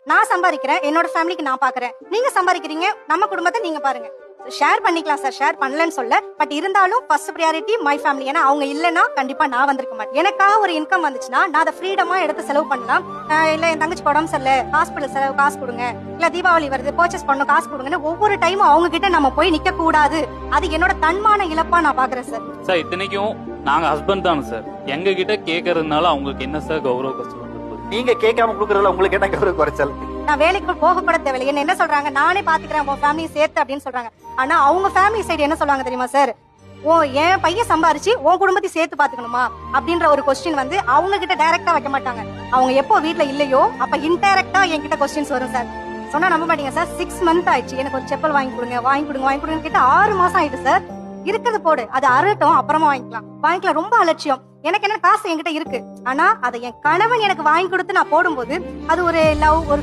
நான் சம்பாதிக்கிறேன், என்னோட ஃபேமிலிக்கு நான் பாக்குறேன், நீங்க சம்பாதிக்கிறீங்க, நம்ம குடும்பத்தை நீங்க பாருங்க. ஷேர் பண்ணிக்கலாம் சார், ஷேர் பண்ணலன்னு சொல்ல. பட் இருந்தாலும் ஃபர்ஸ்ட் ப்ரையாரிட்டி மை ஃபேமிலி. ஏன்னா அவங்க இல்லைன்னா கண்டிப்பா நான் வந்திருக்க மாட்டேன். எனக்கா ஒரு இன்கம் வந்துச்சுன்னா நான் அதை ஃப்ரீடமா எடுத்து செலவு பண்ணலாம். இல்ல என் தங்கச்சி உடம்பு சரியில்ல, ஹாஸ்பிட்டல் செலவு காசு கொடுங்க, இல்ல தீபாவளி வருது பர்ச்சேஸ் பண்ணணும் காசு கொடுங்கன்னு ஒவ்வொரு டைமும் அவங்க கிட்ட நம்ம போய் நிக்க கூடாது. அது என்னோட தன்மான இழப்பா நான் பாக்குறேன் சார். சார் இத்தனைக்கும் நாங்க ஹஸ்பண்ட் தானே சார், எங்க கிட்ட கேட்கறதுனால அவங்களுக்கு என்ன சார் கௌரவ கஷ்டம்? நீங்க கேட்காம கொடுக்கறதுல உங்களுக்கு என்ன கௌரவ குறைச்சல்? நான் வேலைக்கு போக கூட தேவையில்லை. என்ன சொல்றாங்க, நானே பாத்துக்கிறேன் உன் ஃபேமிலியை சேர்த்து அப்படின்னு சொல்றாங்க. ஆனா அவங்க ஃபேமிலி சைடு என்ன சொல்லுவாங்க தெரியுமா சார், என் பையன் சம்பாரிச்சு உன் குடும்பத்தை சேர்த்து பாத்துக்கணுமா அப்படின்ற ஒரு கொஸ்டின் வந்து அவங்க கிட்ட டைரக்டா வைக்க மாட்டாங்க. அவங்க எப்போ வீட்டுல இல்லையோ அப்ப இன்டைரக்டா என்கிட்ட கொஸ்டின்ஸ் வரும் சார். சொன்னா நம்ப மாட்டீங்க சார், 6 மந்த் ஆயிடுச்சு எனக்கு ஒரு செப்பல் வாங்கி கொடுங்க வாங்கி கொடுங்க வாங்கி கொடுங்க கிட்ட 6 மாசம் ஆயிட்டு சார். இருக்கிறது போடு, அது அறட்டும் அப்புறமா வாங்கிக்கலாம். ரொம்ப அலட்சியம். எனக்கு என்ன காசு என்கிட்ட இருக்கு, ஆனா அதை என் கணவன் எனக்கு வாங்கி கொடுத்து நான் போடும்போது அது ஒரு லவ், ஒரு